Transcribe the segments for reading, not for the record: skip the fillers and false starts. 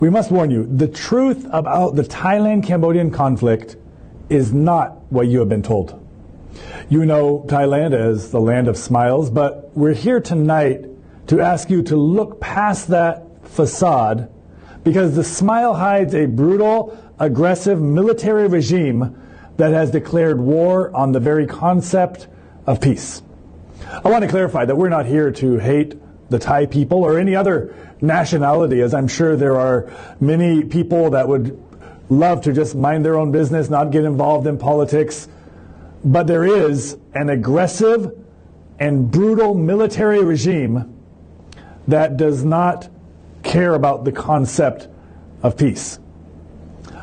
We must warn you, the truth about the Thailand-Cambodian conflict is not what you have been told. You know Thailand as the land of smiles, but we're here tonight to ask you to look past that facade, because the smile hides a brutal, aggressive military regime that has declared war on the very concept of peace. I want to clarify that we're not here to hate the Thai people or any other nationality, as I'm sure there are many people that would love to just mind their own business, not get involved in politics. But there is an aggressive and brutal military regime that does not care about the concept of peace.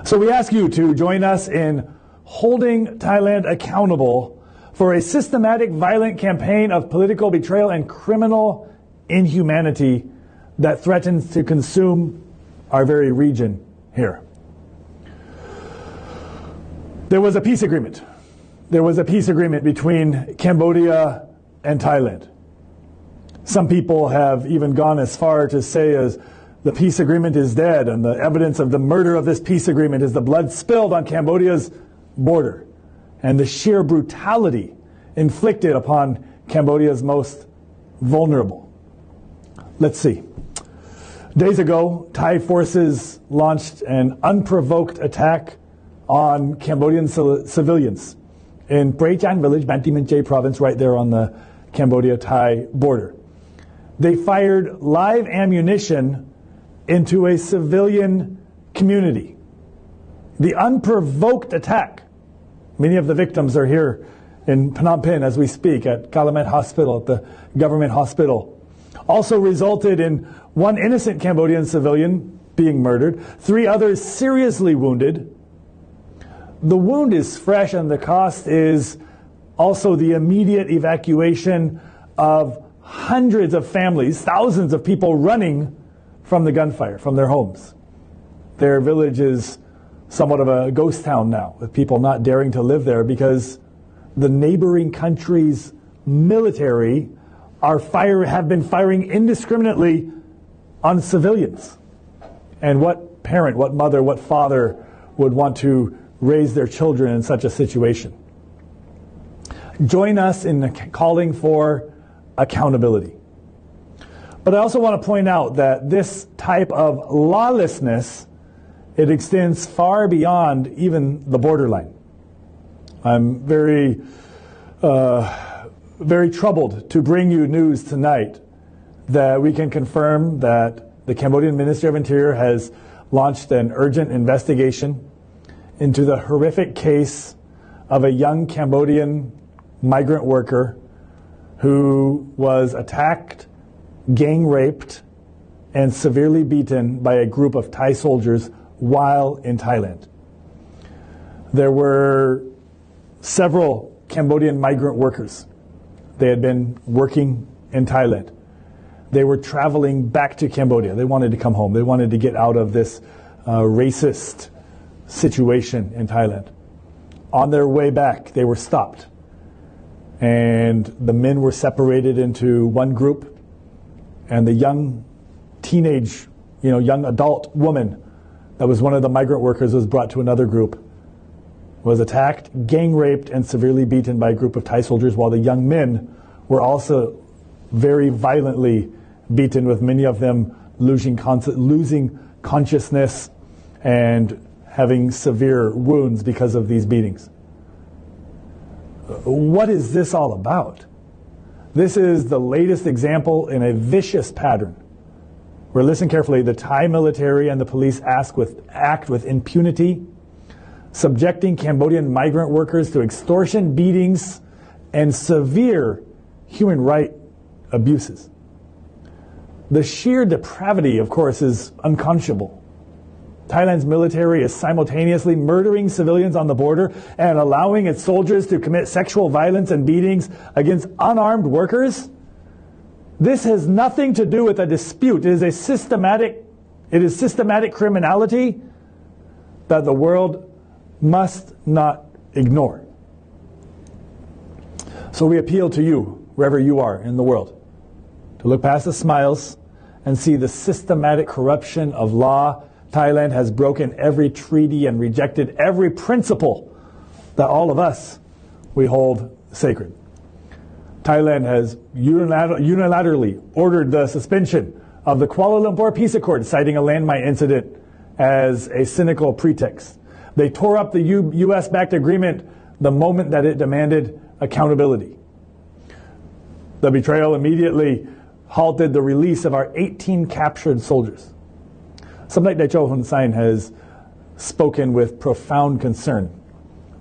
So we ask you to join us in holding Thailand accountable for a systematic, violent campaign of political betrayal and criminal inhumanity that threatens to consume our very region here. There was a peace agreement. There was a peace agreement between Cambodia and Thailand. Some people have even gone as far to say as the peace agreement is dead, and the evidence of the murder of this peace agreement is the blood spilled on Cambodia's border and the sheer brutality inflicted upon Cambodia's most vulnerable. Let's see. Days ago, Thai forces launched an unprovoked attack on Cambodian civilians in Prey-Chan village, Bantimanjay province, right there on the Cambodia-Thai border. They fired live ammunition into a civilian community. The unprovoked attack. Many of the victims are here in Phnom Penh as we speak at Kalamet Hospital, at the government hospital. Also resulted in one innocent Cambodian civilian being murdered, 3 others seriously wounded. The wound is fresh, and the cost is also the immediate evacuation of hundreds of families, thousands of people running from the gunfire, from their homes. Their village is somewhat of a ghost town now, with people not daring to live there because the neighboring country's military have been firing indiscriminately on civilians. And what parent, what mother, what father would want to raise their children in such a situation? Join us in calling for accountability. But I also want to point out that this type of lawlessness, it extends far beyond even the borderline. I'm very troubled to bring you news tonight that we can confirm that the Cambodian Ministry of Interior has launched an urgent investigation into the horrific case of a young Cambodian migrant worker who was attacked, gang raped, and severely beaten by a group of Thai soldiers while in Thailand. There were several Cambodian migrant workers. They had been working in Thailand. They were traveling back to Cambodia. They wanted to come home. They wanted to get out of this racist situation in Thailand. On their way back, they were stopped. And the men were separated into one group, and the young young adult woman that was one of the migrant workers was brought to another group, was attacked, gang raped, and severely beaten by a group of Thai soldiers, while the young men were also very violently beaten, with many of them losing consciousness and having severe wounds because of these beatings. What is this all about? This is the latest example in a vicious pattern where, listen carefully, the Thai military and the police act with impunity, subjecting Cambodian migrant workers to extortion, beatings, and severe human rights abuses. The sheer depravity, of course, is unconscionable. Thailand's military is simultaneously murdering civilians on the border and allowing its soldiers to commit sexual violence and beatings against unarmed workers. This has nothing to do with a dispute. It is systematic criminality that the world must not ignore. So we appeal to you, wherever you are in the world, to look past the smiles and see the systematic corruption of law Thailand has broken every treaty and rejected every principle that all of us, we hold sacred. Thailand has unilaterally ordered the suspension of the Kuala Lumpur Peace Accord, citing a landmine incident as a cynical pretext. They tore up the U.S.-backed agreement the moment that it demanded accountability. The betrayal immediately halted the release of our 18 captured soldiers. Samdech Dacho Hun Sen has spoken with profound concern,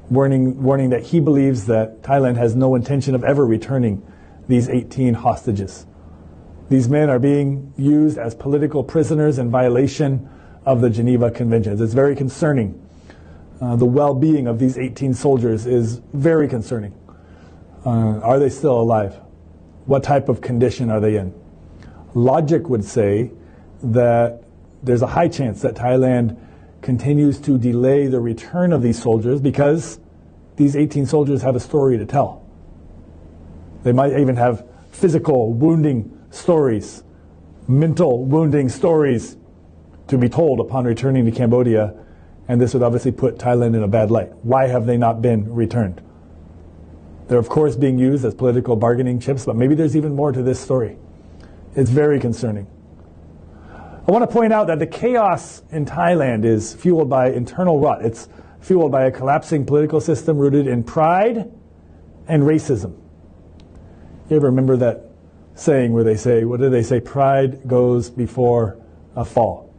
warning that he believes that Thailand has no intention of ever returning these 18 hostages. These men are being used as political prisoners in violation of the Geneva Conventions. It's very concerning. The well-being of these 18 soldiers is very concerning. Are they still alive? What type of condition are they in? Logic would say that there's a high chance that Thailand continues to delay the return of these soldiers because these 18 soldiers have a story to tell. They might even have physical wounding stories, mental wounding stories to be told upon returning to Cambodia, and this would obviously put Thailand in a bad light. Why have they not been returned? They're of course being used as political bargaining chips, but maybe there's even more to this story. It's very concerning. I want to point out that the chaos in Thailand is fueled by internal rot. It's fueled by a collapsing political system rooted in pride and racism. You ever remember that saying where they say, what do they say? Pride goes before a fall.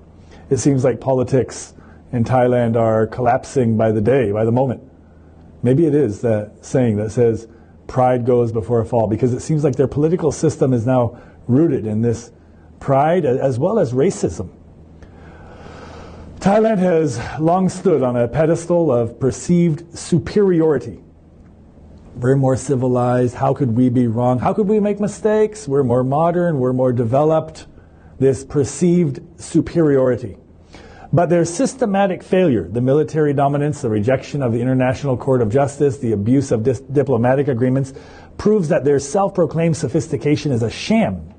It seems like politics in Thailand are collapsing by the day, by the moment. Maybe it is that saying that says pride goes before a fall, because it seems like their political system is now rooted in this pride as well as racism. Thailand has long stood on a pedestal of perceived superiority. We're more civilized. How could we be wrong? How could we make mistakes? We're more modern. We're more developed. This perceived superiority. But their systematic failure, the military dominance, the rejection of the International Court of Justice, the abuse of diplomatic agreements, proves that their self-proclaimed sophistication is a sham.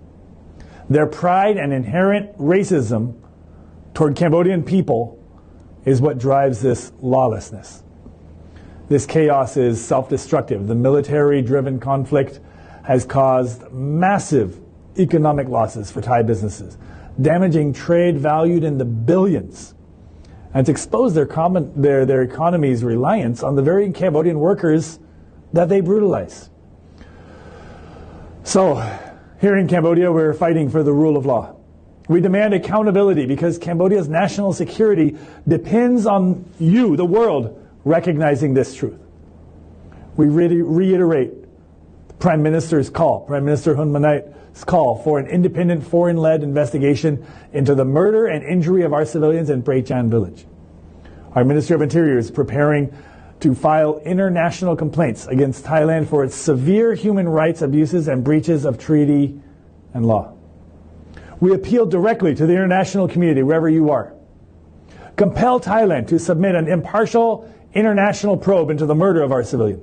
Their pride and inherent racism toward Cambodian people is what drives this lawlessness. This chaos is self-destructive. The military-driven conflict has caused massive economic losses for Thai businesses, damaging trade valued in the billions. And it's exposed their economy's reliance on the very Cambodian workers that they brutalize. So, here in Cambodia, we're fighting for the rule of law. We demand accountability because Cambodia's national security depends on you, the world, recognizing this truth. We reiterate Prime Minister's call, Prime Minister Hun Manit's call for an independent foreign-led investigation into the murder and injury of our civilians in Praychan village. Our Ministry of Interior is preparing to file international complaints against Thailand for its severe human rights abuses and breaches of treaty and law. We appeal directly to the international community, wherever you are. Compel Thailand to submit an impartial international probe into the murder of our civilian.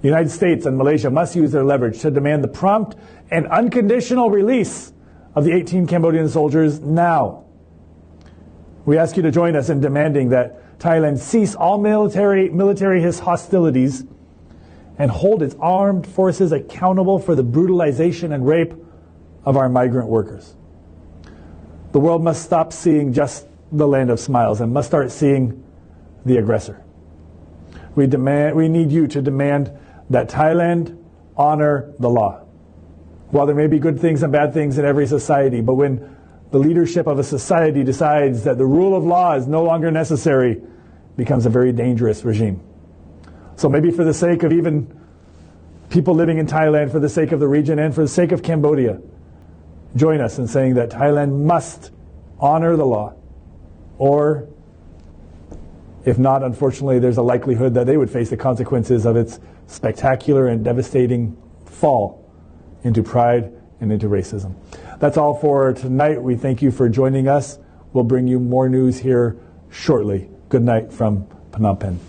The United States and Malaysia must use their leverage to demand the prompt and unconditional release of the 18 Cambodian soldiers now. We ask you to join us in demanding that Thailand cease all military hostilities and hold its armed forces accountable for the brutalization and rape of our migrant workers. The world must stop seeing just the land of smiles and must start seeing the aggressor. We need you to demand that Thailand honor the law. While there may be good things and bad things in every society, but when the leadership of a society decides that the rule of law is no longer necessary, it becomes a very dangerous regime. So maybe for the sake of even people living in Thailand, for the sake of the region, and for the sake of Cambodia, join us in saying that Thailand must honor the law, or if not, unfortunately, there's a likelihood that they would face the consequences of its spectacular and devastating fall into pride and into racism. That's all for tonight. We thank you for joining us. We'll bring you more news here shortly. Good night from Phnom Penh.